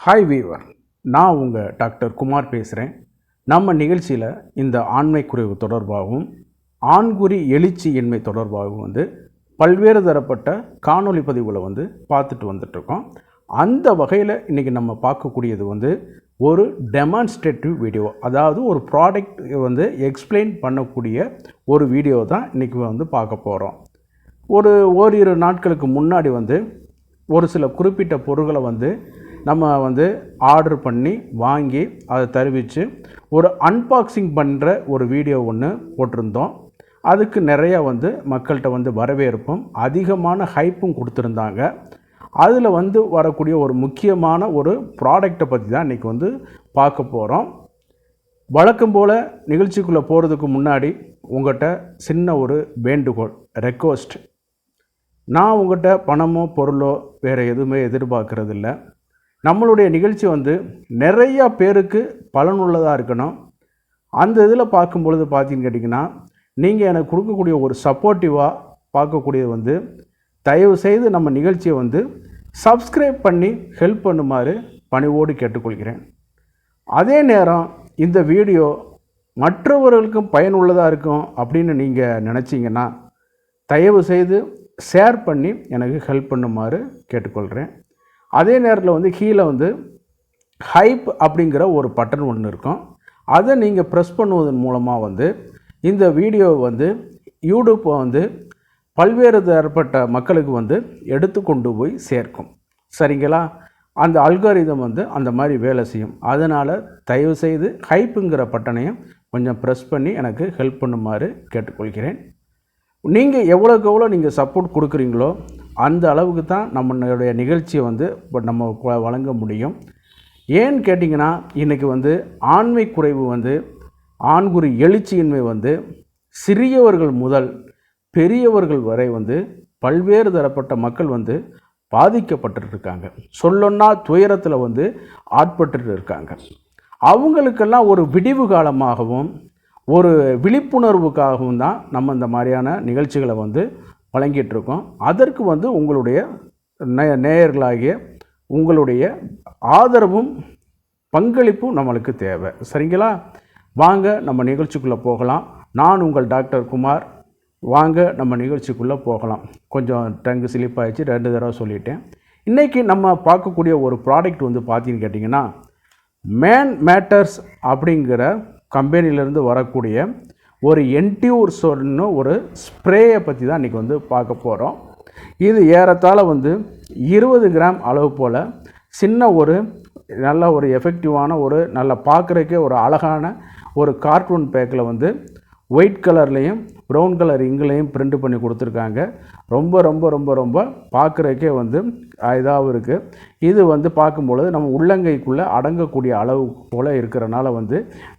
Hi viewer, நான் உங்கள் doctor Kumar பேசுகிறேன். நம்ம நிகழ்ச்சியில் இந்த ஆண்மை குறைவு தொடர்பாகவும் ஆண்குறி எழுச்சியின்மை தொடர்பாகவும் பல்வேறு தரப்பட்ட காணொளி பதிவுகளை பார்த்துட்டு வந்துட்ருக்கோம். அந்த வகையில் இன்றைக்கி நம்ம பார்க்கக்கூடியது ஒரு டெமான்ஸ்ட்ரேட்டிவ் வீடியோ, அதாவது ஒரு ப்ராடக்ட் எக்ஸ்பிளைன் பண்ணக்கூடிய ஒரு வீடியோ தான் இன்றைக்கி பார்க்க போகிறோம். ஓரிரு நாட்களுக்கு முன்னாடி ஒரு சில குறிப்பிட்ட பொருட்களை நம்ம ஆர்டர் பண்ணி வாங்கி அதை தருவித்து ஒரு அன்பாக்சிங் பண்ணுற ஒரு வீடியோ ஒன்று போட்டிருந்தோம். அதுக்கு நிறையா மக்கள்கிட்ட வரவேற்பும் அதிகமான ஹைப்பும் கொடுத்துருந்தாங்க. அதில் வரக்கூடிய ஒரு முக்கியமான ஒரு ப்ராடக்டை பற்றி தான் இன்றைக்கி பார்க்க போகிறோம். வழக்கம் போல் நிகழ்ச்சிக்குள்ளே போகிறதுக்கு முன்னாடி உங்கள்கிட்ட சின்ன ஒரு வேண்டுகோள், ரெக்வஸ்ட். நான் உங்கள்கிட்ட பணமோ பொருளோ வேறு எதுவுமே எதிர்பார்க்குறதில்ல. நம்மளுடைய நிகழ்ச்சி நிறையா பேருக்கு பயனுள்ளதாக இருக்கணும். அந்த இதில் பார்க்கும்பொழுது பார்த்தீங்கன்னு கேட்டிங்கன்னா, நீங்கள் எனக்கு கொடுக்கக்கூடிய ஒரு சப்போர்ட்டிவாக பார்க்கக்கூடியது தயவு செய்து நம்ம நிகழ்ச்சியை சப்ஸ்கிரைப் பண்ணி ஹெல்ப் பண்ணுமாறு பணிவோடு கேட்டுக்கொள்கிறேன். அதே நேரம் இந்த வீடியோ மற்றவர்களுக்கும் பயனுள்ளதாக இருக்கும் அப்படின்னு நீங்கள் நினச்சிங்கன்னா தயவு செய்து ஷேர் பண்ணி எனக்கு ஹெல்ப் பண்ணுமாறு கேட்டுக்கொள்கிறேன். அதே நேரத்தில் கீழே ஹைப் அப்படிங்கிற ஒரு பட்டன் ஒன்று இருக்கும். அதை நீங்கள் ப்ரெஸ் பண்ணுவதன் மூலமாக இந்த வீடியோவை யூடியூப் பல்வேறு தரப்பட்ட மக்களுக்கு எடுத்து கொண்டு போய் சேர்க்கும். சரிங்களா? அந்த அல்காரிதம் அந்த மாதிரி வேலை செய்யும். அதனால் தயவுசெய்து ஹைப்புங்கிற பட்டனையும் கொஞ்சம் ப்ரெஸ் பண்ணி எனக்கு ஹெல்ப் பண்ணுமாறு கேட்டுக்கொள்கிறேன். நீங்கள் எவ்வளோக்கு எவ்வளோ நீங்கள் சப்போர்ட் கொடுக்குறீங்களோ அந்த அளவுக்கு தான் நம்மளுடைய நிகழ்ச்சியை இப்போ நம்ம வழங்க முடியும். ஏன்னு கேட்டிங்கன்னா, இன்றைக்கி ஆண்மை குறைவு ஆண்குறி எழுச்சியின்மை சிறியவர்கள் முதல் பெரியவர்கள் வரை பல்வேறு தரப்பட்ட மக்கள் பாதிக்கப்பட்டுருக்காங்க. சொல்லொன்னா துயரத்தில் ஆட்பட்டு இருக்காங்க. அவங்களுக்கெல்லாம் ஒரு விடிவு காலமாகவும் ஒரு விழிப்புணர்வுக்காகவும் தான் நம்ம இந்த மாதிரியான நிகழ்ச்சிகளை வழங்கிட்டுருக்கோம். அதற்கு உங்களுடைய நேயர்களாகிய உங்களுடைய ஆதரவும் பங்களிப்பும் நம்மளுக்கு தேவை. சரிங்களா? வாங்க நம்ம நிகழ்ச்சிக்குள்ளே போகலாம். நான் உங்கள் டாக்டர் குமார். வாங்க நம்ம நிகழ்ச்சிக்குள்ளே போகலாம். கொஞ்சம் டங்கு சிலிப்பாகிடுச்சு, 2 தடவை சொல்லிட்டேன். இன்றைக்கி நம்ம பார்க்கக்கூடிய ஒரு ப்ராடக்ட் பார்த்தீங்கன்னு கேட்டிங்கன்னா, மேன் மேட்டர்ஸ் அப்படிங்கிற கம்பெனியிலேருந்து வரக்கூடிய ஒரு என்டியூர் சொன்னு ஒரு ஸ்ப்ரேயை பற்றி தான் இன்றைக்கி பார்க்க போகிறோம். இது ஏறத்தாழ 20 கிராம் அளவு போல் சின்ன ஒரு நல்ல ஒரு எஃபெக்டிவான ஒரு நல்ல பார்க்குறதுக்கே ஒரு அழகான ஒரு கார்ட்டூன் பேக்கில் ஒயிட் கலர்லேயும் ப்ரௌன் கலர் இங்குலையும் பிரிண்ட் பண்ணி கொடுத்துருக்காங்க. ரொம்ப ரொம்ப ரொம்ப ரொம்ப பார்க்குறதுக்கே இதாகவும் இருக்குது. இது பார்க்கும்பொழுது நம்ம உள்ளங்கைக்குள்ளே அடங்கக்கூடிய அளவு போல் இருக்கிறனால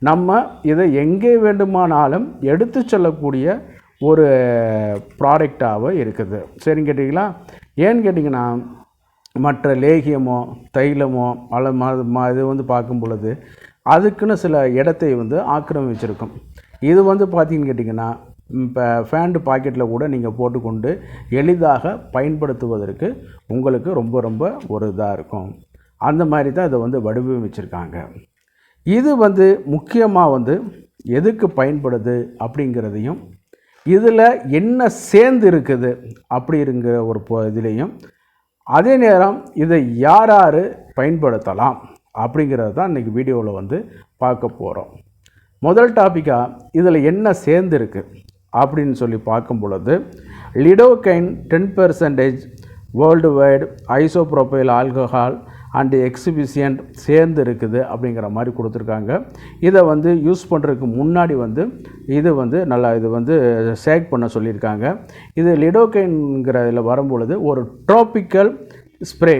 நம்ம இதை எங்கே வேண்டுமானாலும் எடுத்து செல்லக்கூடிய ஒரு ப்ராடக்டாக இருக்குது. சரின்னு கேட்டிங்களா? ஏன்னு கேட்டிங்கன்னா, மற்ற லேகியமோ தைலமோ இது பார்க்கும் பொழுது அதுக்குன்னு சில இடத்தை ஆக்கிரமிச்சிருக்கும். இது பார்த்தீங்கன்னு கேட்டிங்கன்னா, இப்போ ஃபேண்டு பாக்கெட்டில் கூட நீங்கள் போட்டுக்கொண்டு எளிதாக பயன்படுத்துவதற்கு உங்களுக்கு ரொம்ப ரொம்ப ஒரு இதாக இருக்கும். அந்த மாதிரி தான் இதை வடிவமைச்சிருக்காங்க. இது முக்கியமாக எதுக்கு பயன்படுது அப்படிங்கிறதையும், இதில் என்ன சேர்ந்து இருக்குது அப்படிங்கிற ஒரு இதுலேயும், அதே நேரம் இதை யார் யார் பயன்படுத்தலாம் அப்படிங்கிறது தான் இன்றைக்கி வீடியோவில் பார்க்க போகிறோம். முதல் டாப்பிக்காக இதில் என்ன சேர்ந்துருக்கு அப்படின்னு சொல்லி பார்க்கும் பொழுது, lidocaine 10% world wide isopropyl alcohol and excipient சேர்ந்து இருக்குது அப்படிங்கிற மாதிரி கொடுத்துருக்காங்க. இதை யூஸ் பண்ணுறதுக்கு முன்னாடி இது நல்லா இது ஷேக் பண்ண சொல்லியிருக்காங்க. இது லிடோகைன்கிற இதில் வரும்பொழுது ஒரு ட்ராபிக்கல் ஸ்ப்ரே.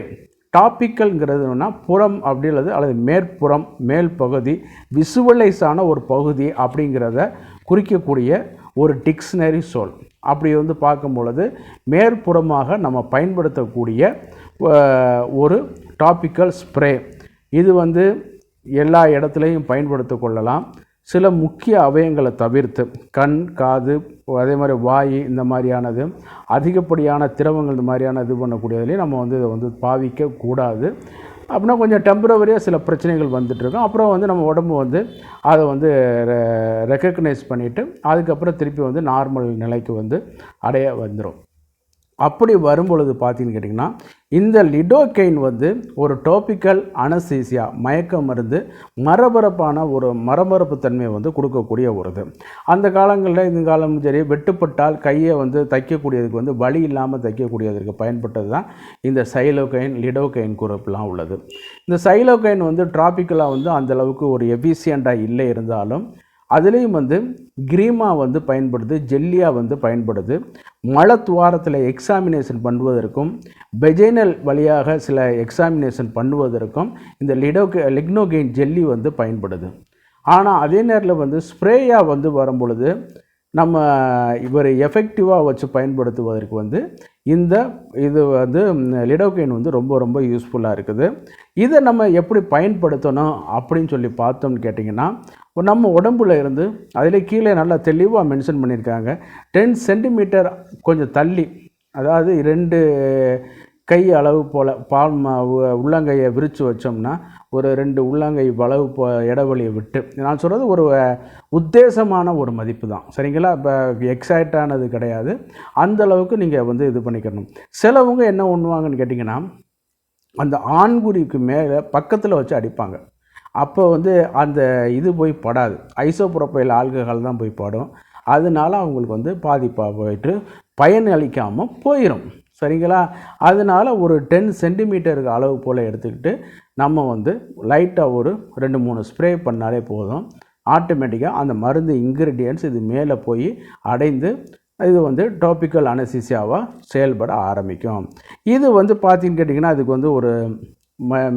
டாப்பிக்கல்ங்கிறதுனா புறம் அப்படி அல்லது மேற்புறம், மேல் பகுதி, விசுவலைஸான ஒரு பகுதி அப்படிங்கிறத குறிக்கக்கூடிய ஒரு டிக்ஷனரி சொல். அப்படி பார்க்கும் பொழுது மேற்புறமாக நம்ம பயன்படுத்தக்கூடிய ஒரு டாப்பிக்கல் ஸ்ப்ரே. இது எல்லா இடத்துலையும் பயன்படுத்தி கொள்ளலாம். சில முக்கிய அவயங்களை தவிர்த்து கண், காது, அதே மாதிரி வாய், இந்த மாதிரியானது அதிகப்படியான திரவங்கள் இந்த மாதிரியான இது பண்ணக்கூடியதுலேயும் நம்ம இதை பாவிக்கக்கூடாது. அப்படின்னா கொஞ்சம் டெம்பரவரியாக சில பிரச்சனைகள் வந்துட்டுருக்கும். அப்புறம் வந்து நம்ம உடம்பு வந்து அதை வந்து ரெக்கக்னைஸ் பண்ணிவிட்டு அதுக்கப்புறம் திருப்பி வந்து நார்மல் நிலைக்கு வந்து அடைய வந்துடும். அப்படி வரும்பொழுது பார்த்தீங்கன்னு கேட்டிங்கன்னா, இந்த லிடோகெயின் வந்து ஒரு டாபிக்கல் அனஸ்தீசியா மயக்க மருந்து மரபரப்பு தன்மையை வந்து கொடுக்கக்கூடிய ஒரு இது. அந்த காலங்களில் இந்த காலமும் சரி, வெட்டுப்பட்டால் கையை வந்து தைக்கக்கூடியதுக்கு வந்து வலி இல்லாமல் தைக்கக்கூடியதற்கு பயன்பட்டது தான் இந்த சைலோகைன் லிடோகைன் குரூப்லாம் உள்ளது. இந்த சைலோகைன் வந்து டிராபிக்கலாக வந்து அந்தளவுக்கு ஒரு எஃபிஷியண்ட்டாக இல்லை இருந்தாலும் அதுலேயும் வந்து கிரீமா வந்து பயன்படுது, ஜெல்லியாக வந்து பயன்படுது. மலத்துவாரத்தில் எக்ஸாமினேஷன் பண்ணுவதற்கும் வெஜைனல் வழியாக சில எக்ஸாமினேஷன் பண்ணுவதற்கும் இந்த லிக்னோகெயின் ஜெல்லி வந்து பயன்படுது. ஆனால் அதே நேரத்தில் வந்து ஸ்ப்ரேயாக வந்து வரும்பொழுது நம்ம இவர் எஃபெக்டிவாக வச்சு பயன்படுத்துவதற்கு வந்து இது வந்து லிடோகெயின் வந்து ரொம்ப ரொம்ப யூஸ்ஃபுல்லாக இருக்குது. இதை நம்ம எப்படி பயன்படுத்தணும் அப்படின்னு சொல்லி பார்த்தோம்னு கேட்டிங்கன்னா, நம்ம உடம்புல இருந்து அதில் கீழே நல்லா தெளிவாக மென்ஷன் பண்ணியிருக்காங்க. 10 சென்டிமீட்டர் கொஞ்சம் தள்ளி, அதாவது 2 கை அளவு போல் உள்ளங்கையை விரித்து வச்சோம்னா ஒரு 2 உள்ளங்கை அளவு இடைவெளியை விட்டு, நான் சொல்கிறது ஒரு உத்தேசமான ஒரு மதிப்பு தான், சரிங்களா? இப்போ எக்ஸாக்டானது கிடையாது. அந்தளவுக்கு நீங்கள் வந்து இது பண்ணிக்கணும். சிலவங்க என்ன பண்ணுவாங்கன்னு கேட்டிங்கன்னா, அந்த ஆண்குறிக்கு மேலே பக்கத்தில் வச்சு அடிப்பாங்க. அப்போ வந்து அந்த இது போய் படாது, ஐசோப்ரோபைல் ஆல்கஹால் தான் போய் படும். அதனால அவங்களுக்கு வந்து பாதிப்பாக போயிட்டு பயனளிக்காமல் போயிடும், சரிங்களா? அதனால் ஒரு 10 சென்டிமீட்டருக்கு அளவு போல் எடுத்துக்கிட்டு நம்ம வந்து லைட்டாக ஒரு 2-3 ஸ்ப்ரே பண்ணாலே போதும். ஆட்டோமேட்டிக்காக அந்த மருந்து இன்க்ரீடியன்ட்ஸ் இது மேலே போய் அடைந்து இது வந்து டாபிக்கல் அனஸ்தீசியாவாக செயல்பட ஆரம்பிக்கும். இது வந்து பார்த்தீங்கன்னு கேட்டிங்கன்னா, அதுக்கு வந்து ஒரு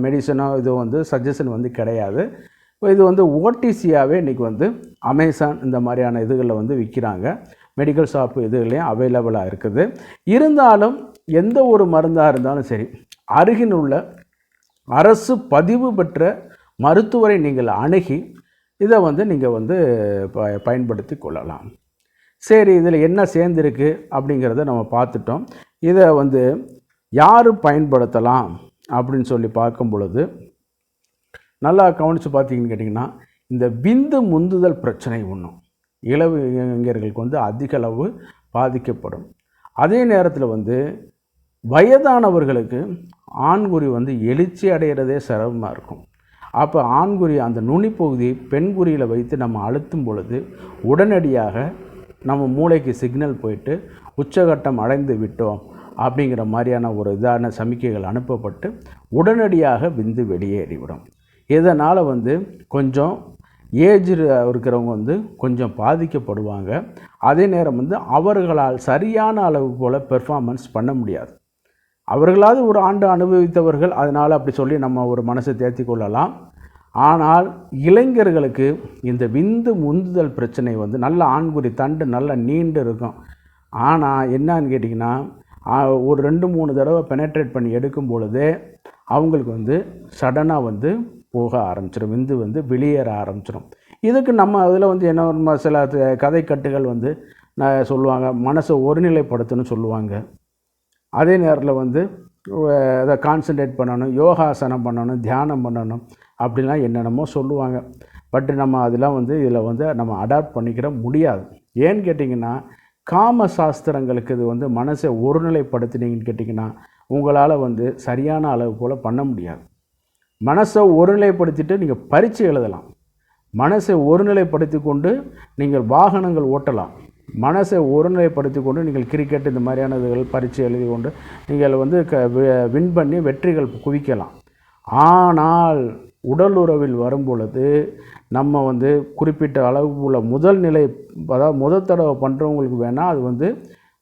மெடிசனோ இது வந்து சஜஷன் வந்து கிடையாது. இது வந்து ஓடிசியாகவே இன்றைக்கி வந்து அமேசான் இந்த மாதிரியான இதுகளில் வந்து விற்கிறாங்க. மெடிக்கல் ஷாப்பு இதுலேயும் அவைலபிளாக இருக்குது. இருந்தாலும் எந்த ஒரு மருந்தாக இருந்தாலும் சரி, அருகில் உள்ள அரசு பதிவு பெற்ற மருத்துவரை நீங்கள் அணுகி இதை வந்து நீங்கள் வந்து பயன்படுத்தி கொள்ளலாம். சரி, இதில் என்ன சேர்ந்துருக்கு அப்படிங்கிறத நம்ம பார்த்துட்டோம். இதை வந்து யார் பயன்படுத்தலாம் அப்படின்னு சொல்லி பார்க்கும் பொழுது நல்லா கவனித்து பார்த்தீங்கன்னு கேட்டிங்கன்னா, இந்த விந்து முந்துதல் பிரச்சனை ஒன்றும் இளைஞர்களுக்கு வந்து அதிக அளவு பாதிக்கப்படும். அதே நேரத்தில் வந்து வயதானவர்களுக்கு ஆண்குறி வந்து எழுச்சி அடைகிறதே சிரமமாக இருக்கும். அப்போ ஆண்குறி அந்த நுனிப்பகுதி பெண்குறியில் வைத்து நம்ம அழுத்தும் பொழுது உடனடியாக நம்ம மூளைக்கு சிக்னல் போயிட்டு உச்சகட்டம் அடைந்து விட்டோம் அப்படிங்கிற மாதிரியான ஒரு இதான சமிக்கைகள் அனுப்பப்பட்டு உடனடியாக விந்து வெளியேறிவிடும். இதனால் வந்து கொஞ்சம் ஏஜ் இருக்கிறவங்க வந்து கொஞ்சம் பாதிக்கப்படுவாங்க. அதே நேரம் வந்து அவர்களால் சரியான அளவு போல் பெர்ஃபார்மன்ஸ் பண்ண முடியாது. அவர்களாவது ஒரு ஆண்டு அனுபவித்தவர்கள், அதனால் அப்படி சொல்லி நம்ம ஒரு மனசை தேர்த்தி கொள்ளலாம். ஆனால் இளைஞர்களுக்கு இந்த விந்து முந்துதல் பிரச்சனை வந்து நல்ல ஆண்குறி தண்டு நல்லா நீண்டு இருக்கும். ஆனால் என்னன்னு கேட்டிங்கன்னா, ஒரு 2-3 தடவை பெனட்ரேட் பண்ணி எடுக்கும் பொழுதே அவங்களுக்கு வந்து சடனாக வந்து போக ஆரம்பிச்சிடும், விந்து வந்து வெளியேற ஆரம்பிச்சிடும். இதுக்கு நம்ம அதில் வந்து என்ன சில கதை கட்டுகள் வந்து சொல்லுவாங்க, மனசை ஒருநிலைப்படுத்தணும்னு சொல்லுவாங்க. அதே நேரத்தில் வந்து அதை கான்சன்ட்ரேட் பண்ணணும், யோகாசனம் பண்ணணும், தியானம் பண்ணணும் அப்படிலாம் என்னென்னமோ சொல்லுவாங்க. பட் நம்ம அதெல்லாம் வந்து இதில் வந்து நம்ம அடாப்ட் பண்ணிக்கிற முடியாது. ஏன்னு கேட்டிங்கன்னா, காம சாஸ்திரங்களுக்கு இது வந்து மனசை ஒருநிலைப்படுத்தினீங்கன்னு கேட்டிங்கன்னா உங்களால் வந்து சரியான அளவு போல் பண்ண முடியாது. மனசை ஒருநிலைப்படுத்திட்டு நீங்கள் பரீட்சை எழுதலாம், மனசை ஒருநிலைப்படுத்தி கொண்டு நீங்கள் வாகனங்கள் ஓட்டலாம், மனசை ஒருநிலைப்படுத்தி கொண்டு நீங்கள் கிரிக்கெட் இந்த மாதிரியான இதுகள் பரீட்சை எழுதி கொண்டு நீங்கள் வந்து வின் பண்ணி வெற்றிகள் குவிக்கலாம். ஆனால் உடல் உறவில் வரும்பொழுது நம்ம வந்து குறிப்பிட்ட அளவு உள்ள முதல் நிலை, அதாவது முதல் தடவை பண்ணுறவங்களுக்கு வேணால் அது வந்து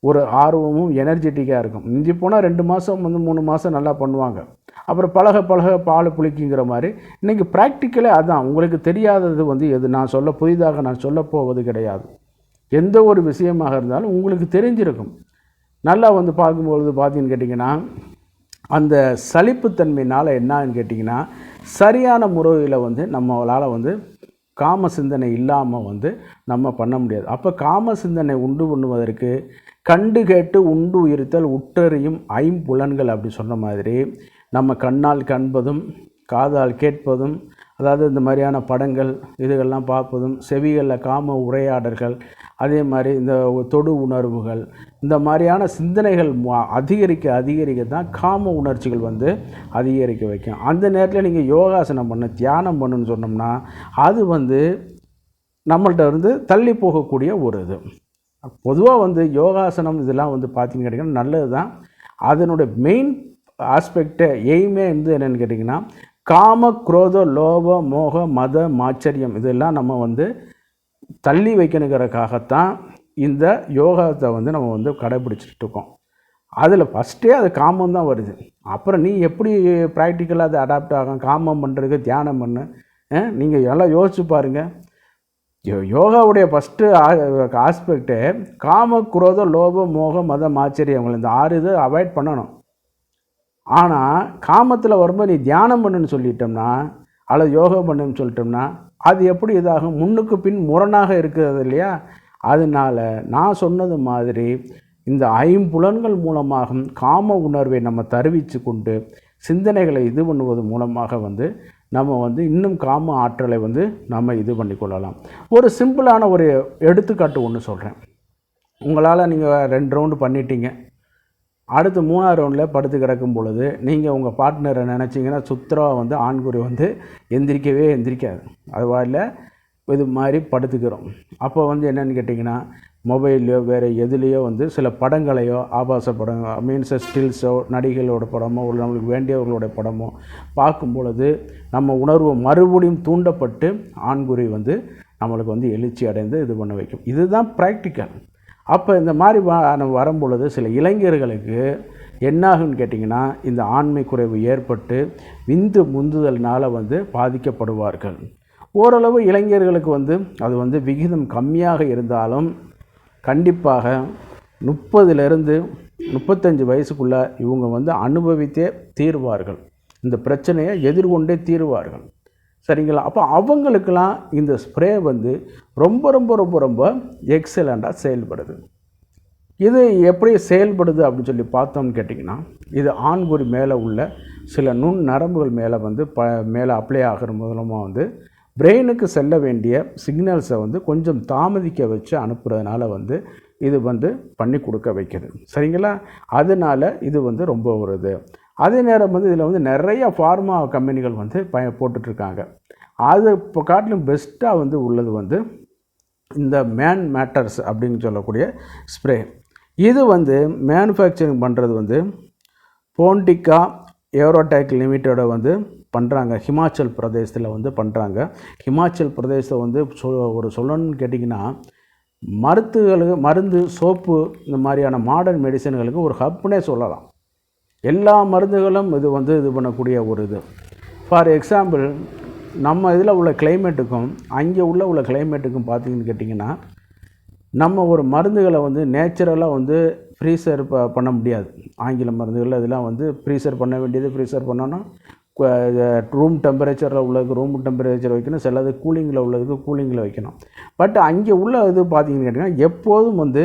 ஒரு ஆர்வமும் எனர்ஜெட்டிக்காக இருக்கும். மிஞ்சி போனால் 2 மாதம் வந்து 3 மாதம் நல்லா பண்ணுவாங்க. அப்புறம் பழக பழக பால் புளிக்குங்கிற மாதிரி இன்றைக்கி ப்ராக்டிக்கலே அதுதான். உங்களுக்கு தெரியாதது வந்து எது புதிதாக நான் சொல்ல போவது கிடையாது. எந்த ஒரு விஷயமாக இருந்தாலும் உங்களுக்கு தெரிஞ்சிருக்கும். நல்லா வந்து பார்க்கும்பொழுது பார்த்தீங்கன்னு கேட்டிங்கன்னா, அந்த சலிப்புத்தன்மையினால் என்னன்னு கேட்டிங்கன்னா, சரியான முறையில் வந்து நம்மளால் வந்து காம சிந்தனை இல்லாமல் வந்து நம்ம பண்ண முடியாது. அப்போ காம சிந்தனை உண்டு பண்ணுவதற்கு கண்டு கேட்டு உண்டு உயிர்த்தல் உற்றறியும் 5 புலன்கள் அப்படி சொன்ன மாதிரி நம்ம கண்ணால் காண்பதும் காதால் கேட்பதும், அதாவது இந்த மாதிரியான படங்கள் இதுகள்லாம் பார்ப்பதும், செவிகளில் காம உரையாடல்கள், அதே மாதிரி இந்த தொடு உணர்வுகள், இந்த மாதிரியான சிந்தனைகள் அதிகரிக்க தான் காம உணர்ச்சிகள் வந்து அதிகரிக்க வைக்கும். அந்த நேரத்தில் நீங்கள் யோகாசனம் பண்ண தியானம் பண்ணுன்னு சொன்னோம்னா அது வந்து நம்மள்ட்ட இருந்து தள்ளி போகக்கூடிய ஒரு இது. பொதுவாக வந்து யோகாசனம் இதெல்லாம் வந்து பார்த்திங்கன்னு கேட்டிங்கன்னா நல்லது தான். அதனுடைய மெயின் ஆஸ்பெக்டே எய்மே வந்து என்னென்னு கேட்டிங்கன்னா காம குரோத லோப மோக மத மாச்சரியம் இதெல்லாம் நம்ம வந்து தள்ளி வைக்கணுங்கிறதுக்காகத்தான் இந்த யோகத்தை வந்து நம்ம வந்து கடைபிடிச்சிட்டு இருக்கோம். அதில் ஃபஸ்ட்டே அது காமம் தான் வருது. அப்புறம் நீ எப்படி ப்ராக்டிக்கலாக அது அடாப்ட் ஆகும் காமம் பண்ணுறதுக்கு தியானம் பண்ணு. நீங்கள் எல்லாம் யோசிச்சு பாருங்கள். யோகாவுடைய ஃபஸ்ட்டு ஆஸ்பெக்டே காம குரோத லோப மோக மத மாச்சரியம் இந்த 6 இதை அவாய்ட் பண்ணணும். ஆனால் காமத்தில் வரும்போது நீ தியானம் பண்ணுன்னு சொல்லிட்டோம்னா அல்லது யோகா பண்ணுன்னு சொல்லிட்டோம்னா அது எப்படி இதாகும்? முன்னுக்கு பின் முரணாக இருக்கிறது இல்லையா? அதனால் நான் சொன்னது மாதிரி இந்த 5 புலன்கள் மூலமாக காம உணர்வை நம்ம தருவித்து கொண்டு சிந்தனைகளை இது பண்ணுவது மூலமாக வந்து நம்ம வந்து இன்னும் காம ஆற்றலை வந்து நம்ம இது பண்ணிக்கொள்ளலாம். ஒரு சிம்பிளான ஒரு எடுத்துக்காட்டு ஒன்று சொல்கிறேன். உங்களால் நீங்கள் 2 ரவுண்டு பண்ணிட்டீங்க. அடுத்து 3ஆவது ரவுண்டில் படுத்து கிடக்கும் பொழுது நீங்கள் உங்கள் பார்ட்னரை நினச்சிங்கன்னா சுத்தராக வந்து ஆண்குறி வந்து எந்திரிக்காது. அதுவாயில் இது மாதிரி படுத்துக்கிறோம். அப்போ வந்து என்னென்னு கேட்டிங்கன்னா மொபைல்லையோ வேறு எதுலேயோ வந்து சில படங்களையோ ஆபாச படம் மீன்ஸ் ஸ்டில்ஸோ நடிகளோட படமோ ஒரு நம்மளுக்கு வேண்டியவர்களோட படமோ பார்க்கும் பொழுது நம்ம உணர்வு மறுபடியும் தூண்டப்பட்டு ஆண்குறி வந்து நம்மளுக்கு வந்து எழுச்சி அடைந்து இது பண்ண வைக்கும். இதுதான் ப்ராக்டிக்கல். அப்போ இந்த மாதிரி வரும்பொழுது சில இளைஞர்களுக்கு என்னாகுன்னு கேட்டிங்கன்னா இந்த ஆண்மை குறைவு ஏற்பட்டு விந்து முந்துதல்னால் வந்து பாதிக்கப்படுவார்கள். ஓரளவு இளைஞர்களுக்கு வந்து அது வந்து விகிதம் கம்மியாக இருந்தாலும் கண்டிப்பாக 30லேருந்து 35 வயசுக்குள்ளே இவங்க வந்து அனுபவித்தே தீர்வார்கள். இந்த பிரச்சனையை எதிர்கொண்டே தீர்வார்கள். சரிங்களா? அப்போ அவங்களுக்கெல்லாம் இந்த ஸ்ப்ரே வந்து ரொம்ப ரொம்ப ரொம்ப ரொம்ப எக்ஸலண்ட்டாக செயல்படுது. இது எப்படி செயல்படுது அப்படின்னு சொல்லி பார்த்தோம்னு கேட்டிங்கன்னா இது ஆண்குறி மேலே உள்ள சில நுண் நரம்புகள் மேலே வந்து மேலே அப்ளை ஆகிற மூலமாக வந்து பிரெயினுக்கு செல்ல வேண்டிய சிக்னல்ஸை வந்து கொஞ்சம் தாமதிக்க வச்சு அனுப்புறதுனால வந்து இது வந்து பண்ணி கொடுக்க வைக்கிது. சரிங்களா? அதனால் இது வந்து ரொம்ப ஒரு இது. அதே நேரம் வந்து இதில் வந்து நிறைய ஃபார்மா கம்பெனிகள் வந்து போட்டுட்ருக்காங்க. அது இப்போ காட்டிலும் பெஸ்ட்டாக வந்து உள்ளது வந்து இந்த மேன் மேட்டர்ஸ் அப்படின்னு சொல்லக்கூடிய ஸ்ப்ரே. இது வந்து மேனுஃபேக்சரிங் பண்ணுறது வந்து போன்டிகா ஏரோடெக் லிமிட்டடை வந்து பண்ணுறாங்க. ஹிமாச்சல் பிரதேசத்தில் வந்து பண்ணுறாங்க. ஹிமாச்சல் பிரதேசத்தை வந்து சொல்லணும்னு கேட்டிங்கன்னா மருந்து சோப்பு இந்த மாதிரியான மாடர்ன் மெடிசன்களுக்கு ஒரு ஹப்னே சொல்லலாம். எல்லா மருந்துகளும் இது வந்து இது பண்ணக்கூடிய ஒரு இது. ஃபார் எக்ஸாம்பிள் நம்ம இதில் உள்ள கிளைமேட்டுக்கும் அங்கே உள்ள கிளைமேட்டுக்கும் பார்த்திங்கன்னு கேட்டிங்கன்னா நம்ம ஒரு மருந்துகளை வந்து நேச்சுரலாக வந்து ஃப்ரீசர் பண்ண முடியாது. ஆங்கில மருந்துகள் இதெல்லாம் வந்து ஃப்ரீசர் பண்ண வேண்டியது ஃப்ரீசர் பண்ணணும். ரூம் டெம்பரேச்சரில் உள்ளதுக்கு ரூம் டெம்பரேச்சர் வைக்கணும். சிலது கூலிங்கில் உள்ளதுக்கு கூலிங்கில் வைக்கணும். பட் அங்கே உள்ள இது பார்த்திங்கன்னு கேட்டிங்கன்னா எப்போதும் வந்து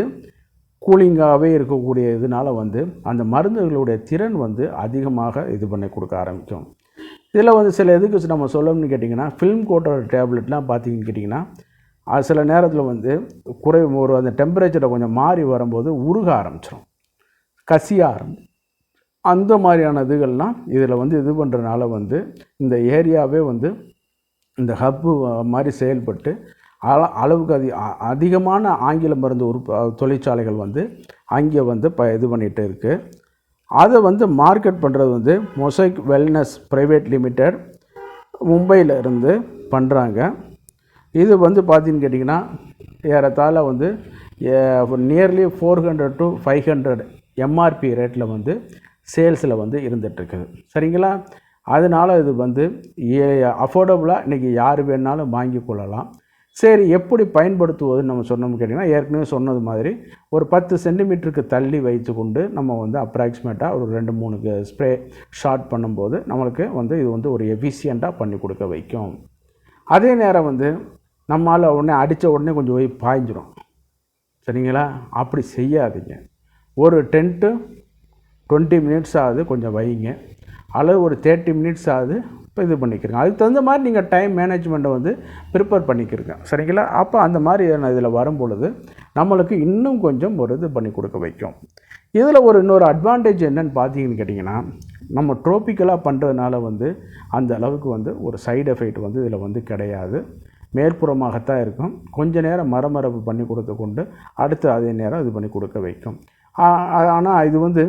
கூலிங்காகவே இருக்கக்கூடிய இதனால் வந்து அந்த மருந்துகளுடைய திறன் வந்து அதிகமாக இது பண்ணி கொடுக்க ஆரம்பிக்கும். இதில் வந்து சில எதுக்கு நம்ம சொல்லணும்னு கேட்டிங்கன்னா ஃபில்ம் கோட்டோட டேப்லெட்லாம் பார்த்திங்கன்னு கேட்டிங்கன்னா அது சில நேரத்தில் வந்து ஒரு அந்த டெம்பரேச்சரை கொஞ்சம் மாறி வரும்போது உருக ஆரம்பிச்சிடும், கசிய ஆரம்பிக்கும். அந்த மாதிரியான இதுகள்லாம் இதில் வந்து இது பண்ணுறதுனால வந்து இந்த ஏரியாவே வந்து இந்த ஹப்பு மாதிரி செயல்பட்டு அளவுக்கு அதிகமான ஆங்கில மருந்து தொழிற்சாலைகள் வந்து அங்கே வந்து இது பண்ணிகிட்டு இருக்குது. அதை வந்து மார்க்கெட் பண்ணுறது வந்து மொசைக் வெல்னஸ் பிரைவேட் லிமிடெட் மும்பையில் இருந்து பண்ணுறாங்க. இது வந்து பார்த்திங்கன்னு கேட்டிங்கன்னா ஏறத்தாழ வந்து நியர்லி 400 to 500 எம்ஆர்பி ரேட்டில் வந்து சேல்ஸில் வந்து இருந்துகிட்ருக்குது. சரிங்களா? அதனால் இது வந்து அஃபோர்டபுளாக இன்றைக்கி யார் வேணாலும் வாங்கி கொள்ளலாம். சரி, எப்படி பயன்படுத்துவதுன்னு நம்ம சொன்னோம்னு கேட்டிங்கன்னா ஏற்கனவே சொன்னது மாதிரி ஒரு 10 சென்டிமீட்டருக்கு தள்ளி வைத்து கொண்டு நம்ம வந்து அப்ராக்சிமேட்டாக ஒரு 2-3 ஸ்ப்ரே ஷார்ட் பண்ணும்போது நம்மளுக்கு வந்து இது வந்து ஒரு எஃபிஷியண்ட்டாக பண்ணி கொடுக்க வைக்கும். அதே நேரம் வந்து நம்மளால் உடனே அடித்த உடனே கொஞ்சம் போய் பாய்ஞ்சிரும். சரிங்களா? அப்படி செய்யாதீங்க. ஒரு 10 to 20 மினிட்ஸ் ஆகுது கொஞ்சம் வைங்க. அல்லது ஒரு 30 மினிட்ஸ் ஆகுது இப்போ இது பண்ணிக்கிறங்க. அதுக்கு தகுந்த மாதிரி நீங்கள் டைம் மேனேஜ்மெண்ட்டை வந்து ப்ரிப்பேர் பண்ணிக்கிறங்க. சரிங்களா? அப்போ அந்த மாதிரி இதில் வரும்பொழுது நம்மளுக்கு இன்னும் கொஞ்சம் ஒரு இது பண்ணி கொடுக்க வைக்கும். இதில் இன்னொரு அட்வான்டேஜ் என்னன்னு பார்த்தீங்கன்னு கேட்டிங்கன்னா, நம்ம ட்ரோபிக்கலாக பண்ணுறதுனால வந்து அந்த அளவுக்கு வந்து ஒரு சைடு எஃபெக்ட் வந்து இதில் வந்து கிடையாது. மேற்புறமாகத்தான் இருக்கும். கொஞ்ச நேரம் மரமரப்பு பண்ணி கொடுத்து கொண்டு அடுத்து அதே நேரம் இது பண்ணி கொடுக்க வைக்கும். ஆனால் இது வந்து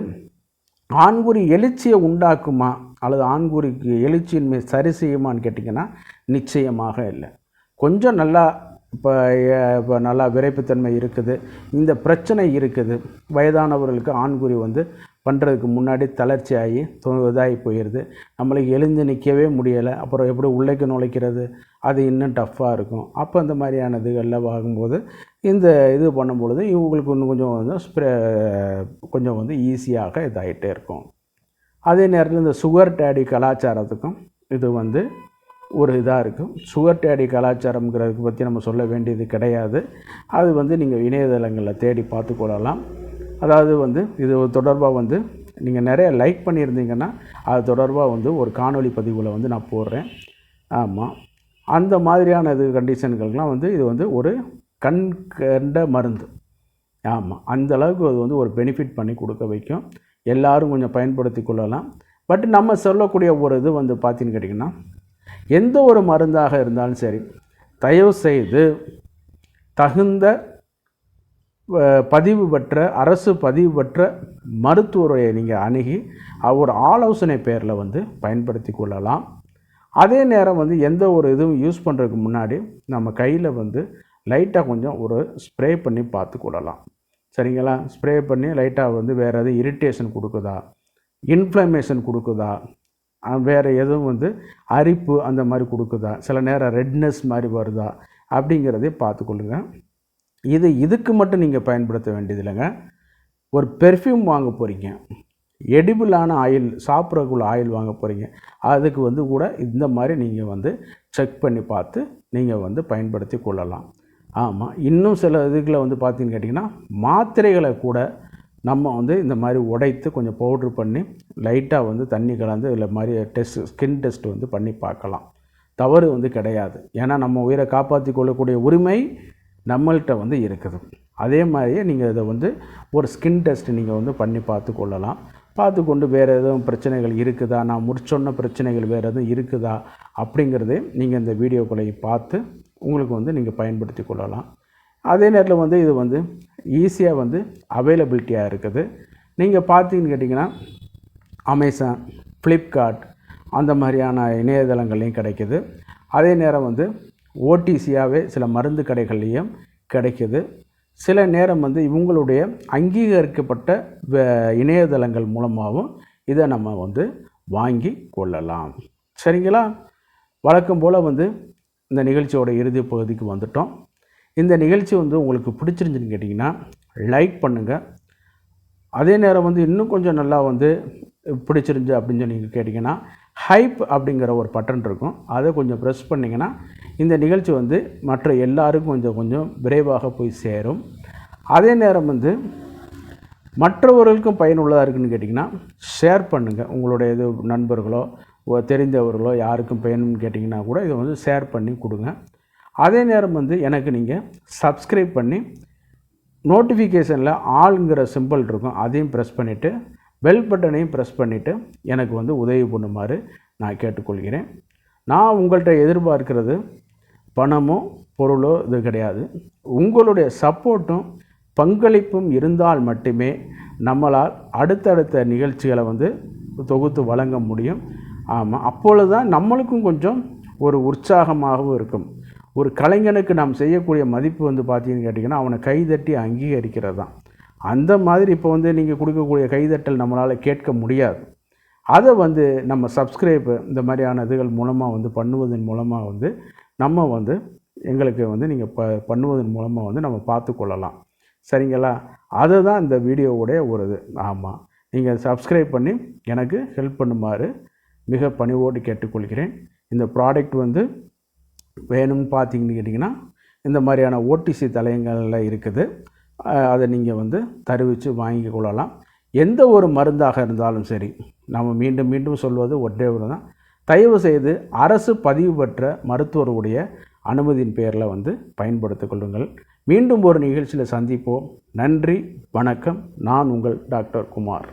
ஆண்குறி எழுச்சியை உண்டாக்குமா அல்லது ஆண்குறிக்கு எழுச்சியின்மை சரி செய்யுமான்னு கேட்டிங்கன்னா நிச்சயமாக இல்லை. கொஞ்சம் நல்லா இப்போ நல்லா விரைப்புத்தன்மை இருக்குது, இந்த பிரச்சனை இருக்குது. வயதானவர்களுக்கு ஆண்குறி வந்து பண்ணுறதுக்கு முன்னாடி தளர்ச்சி ஆகி இதாகி போயிடுது. நம்மளுக்கு எழுந்து நிற்கவே முடியலை. அப்புறம் எப்படி உள்ளைக்கு நுழைக்கிறது, அது இன்னும் டஃப்பாக இருக்கும். அப்போ இந்த மாதிரியான இதுகளில் ஆகும்போது இந்த இது பண்ணும்பொழுது இவங்களுக்கு இன்னும் கொஞ்சம் வந்து கொஞ்சம் வந்து ஈஸியாக இதாகிட்டே இருக்கும். அதே நேரத்தில் இந்த சுகர் டேடி கலாச்சாரத்துக்கும் இது வந்து ஒரு இதாக இருக்கும். சுகர் டேடி கலாச்சாரம்ங்கிறதுக்கு பற்றி நம்ம சொல்ல வேண்டியது கிடையாது. அது வந்து நீங்கள் இணையதளங்களில் தேடி பார்த்துக்கொள்ளலாம். அதாவது வந்து இது தொடர்பாக வந்து நீங்கள் நிறைய லைக் பண்ணியிருந்தீங்கன்னா அது தொடர்பாக வந்து ஒரு காணொளி பதிவில் வந்து நான் போடுறேன். ஆமாம், அந்த மாதிரியான இது கண்டிஷன்களுக்கெலாம் வந்து இது வந்து ஒரு கண் கண்ட மருந்து. ஆமாம், அந்த அளவுக்கு அது வந்து ஒரு பெனிஃபிட் பண்ணி கொடுக்க வைக்கும். எல்லோரும் கொஞ்சம் பயன்படுத்தி கொள்ளலாம். பட் நம்ம சொல்லக்கூடிய ஒரு இது வந்து பார்த்தீங்கன்னு கேட்டிங்கன்னா, எந்த ஒரு மருந்தாக இருந்தாலும் சரி, தயவு செய்து தகுந்த பதிவு பெற்ற அரசு பதிவு பெற்ற மருத்துவரை நீங்கள் அணுகி ஒரு ஆலோசனை பேரில் வந்து பயன்படுத்தி கொள்ளலாம். அதே நேரம் வந்து எந்த ஒரு இதுவும் யூஸ் பண்ணுறதுக்கு முன்னாடி நம்ம கையில் வந்து லைட்டாக கொஞ்சம் ஒரு ஸ்ப்ரே பண்ணி பார்த்து கொள்ளலாம். சரிங்களா? ஸ்ப்ரே பண்ணி லைட்டாக வந்து வேறு எதுவும் இரிட்டேஷன் கொடுக்குதா, இன்ஃப்ளமேஷன் கொடுக்குதா, வேறு எதுவும் வந்து அரிப்பு அந்த மாதிரி கொடுக்குதா, சில நேரம் ரெட்னஸ் மாதிரி வருதா அப்படிங்கிறதே பார்த்துக்கொள்ளுங்க. இதுக்கு மட்டும் நீங்கள் பயன்படுத்த வேண்டியதில்லைங்க. ஒரு பெர்ஃப்யூம் வாங்க போகிறீங்க, எடிபிளான ஆயில், சாப்பிட்றதுக்குள்ள ஆயில் வாங்க போகிறீங்க, அதுக்கு வந்து கூட இந்த மாதிரி நீங்கள் வந்து செக் பண்ணி பார்த்து நீங்கள் வந்து பயன்படுத்தி கொள்ளலாம். ஆமாம், இன்னும் சில இதுகளை வந்து பார்த்தீங்கன்னு கேட்டிங்கன்னா, மாத்திரைகளை கூட நம்ம வந்து இந்த மாதிரி உடைத்து கொஞ்சம் பவுட்ரு பண்ணி லைட்டாக வந்து தண்ணி கலந்து இதில் மாதிரி ஸ்கின் டெஸ்ட் வந்து பண்ணி பார்க்கலாம். தவறு வந்து கிடையாது. ஏன்னா நம்ம உயிரை காப்பாற்றி கொள்ளக்கூடிய உரிமை நம்மள்கிட்ட வந்து இருக்குது. அதே மாதிரியே நீங்கள் இதை வந்து ஒரு ஸ்கின் டெஸ்ட் நீங்கள் வந்து பண்ணி பார்த்து கொள்ளலாம். பார்த்து கொண்டு வேறு எதுவும் பிரச்சனைகள் இருக்குதா, நான் முடிச்சொன்ன பிரச்சனைகள் வேறு எதுவும் இருக்குதா அப்படிங்கிறதே நீங்கள் இந்த வீடியோக்களை பார்த்து உங்களுக்கு வந்து நீங்கள் பயன்படுத்தி கொள்ளலாம். அதே நேரத்தில் வந்து இது வந்து ஈஸியாக வந்து அவைலபிலிட்டியாக இருக்குது. நீங்கள் பார்த்தீங்கன்னு கேட்டிங்கன்னா அமேசான், ஃப்ளிப்கார்ட் அந்த மாதிரியான இணையதளங்கள்லையும் கிடைக்கிது. அதே நேரம் வந்து ஓடிசியாகவே சில மருந்து கடைகள்லேயும் கிடைக்கிது. சில நேரம் வந்து இவங்களுடைய அங்கீகரிக்கப்பட்ட இணையதளங்கள் மூலமாகவும் இதை நம்ம வந்து வாங்கி கொள்ளலாம். சரிங்களா? வழக்கம் போல் வந்து இந்த நிகழ்ச்சியோட இறுதி பகுதிக்கு வந்துட்டோம். இந்த நிகழ்ச்சி வந்து உங்களுக்கு பிடிச்சிருந்துன்னு கேட்டிங்கன்னா லைக் பண்ணுங்கள். அதே நேரம் வந்து இன்னும் கொஞ்சம் நல்லா வந்து பிடிச்சிருந்து அப்படின்னு சொல்லி நீங்கள் கேட்டிங்கன்னா ஹைப் அப்படிங்கிற ஒரு பட்டன் இருக்கும், அதை கொஞ்சம் ப்ரெஸ் பண்ணிங்கன்னா இந்த நிகழ்ச்சி வந்து மற்ற எல்லாருக்கும் கொஞ்சம் விரைவாக போய் சேரும். அதே நேரம் வந்து மற்றவர்களுக்கும் பயனுள்ளதாக இருக்குதுன்னு கேட்டிங்கன்னா ஷேர் பண்ணுங்கள். உங்களுடைய இது நண்பர்களோ தெரிந்தவர்களோ யாருக்கும் பயனுன்னு கேட்டிங்கன்னா கூட இதை வந்து ஷேர் பண்ணி கொடுங்க. அதே நேரம் வந்து எனக்கு நீங்கள் சப்ஸ்கிரைப் பண்ணி நோட்டிஃபிகேஷனில் ஆளுங்கிற சிம்பிள் இருக்கும், அதையும் ப்ரெஸ் பண்ணிவிட்டு பெல் பட்டனையும் ப்ரெஸ் பண்ணிவிட்டு எனக்கு வந்து உதவி பண்ணுமாறு நான் கேட்டுக்கொள்கிறேன். நான் உங்கள்கிட்ட எதிர்பார்க்கிறது பணமோ பொருளோ இது கிடையாது. உங்களுடைய சப்போர்ட்டும் பங்களிப்பும் இருந்தால் மட்டுமே நம்மளால் அடுத்தடுத்த நிகழ்ச்சிகளை வந்து தொகுத்து வழங்க முடியும். ஆமாம், அப்பொழுது தான் நம்மளுக்கும் கொஞ்சம் ஒரு உற்சாகமாகவும் இருக்கும். ஒரு கலைஞனுக்கு நாம் செய்யக்கூடிய மதிப்பு வந்து பார்த்தீங்கன்னு கேட்டிங்கன்னா அவனை கைதட்டி அங்கீகரிக்கிறது தான். அந்த மாதிரி இப்போ வந்து நீங்கள் கொடுக்கக்கூடிய கைதட்டல் நம்மளால் கேட்க முடியாது. அதை வந்து நம்ம சப்ஸ்கிரைப் இந்த மாதிரியான இதுகள் மூலமாக வந்து பண்ணுவதன் மூலமாக வந்து நம்ம வந்து எங்களுக்கு வந்து நீங்கள் பண்ணுவதன் மூலமாக வந்து நம்ம பார்த்து கொள்ளலாம். சரிங்களா? அதுதான் இந்த வீடியோவுடைய ஒரு இது. ஆமாம், நீங்கள் சப்ஸ்கிரைப் பண்ணி எனக்கு ஹெல்ப் பண்ணுமாறு மிக பணிவோடு கேட்டுக்கொள்கிறேன். இந்த ப்ராடக்ட் வந்து வேணும்னு பார்த்தீங்கன்னு கேட்டிங்கன்னா இந்த மாதிரியான ஓடிசி தளங்களில் இருக்குது, அதை நீங்கள் வந்து தருவித்து வாங்கி கொள்ளலாம். எந்த ஒரு மருந்தாக இருந்தாலும் சரி, நாம் மீண்டும் மீண்டும் சொல்வது ஒன்றே ஒன்று தான். தயவு செய்து அரசு பதிவு பெற்ற மருத்துவருடைய அனுமதியின் பேரில் பயன்படுத்திக் கொள்ளுங்கள். மீண்டும் ஒரு நிகழ்ச்சியில் சந்திப்போம். நன்றி, வணக்கம். நான் உங்கள் டாக்டர் குமார்.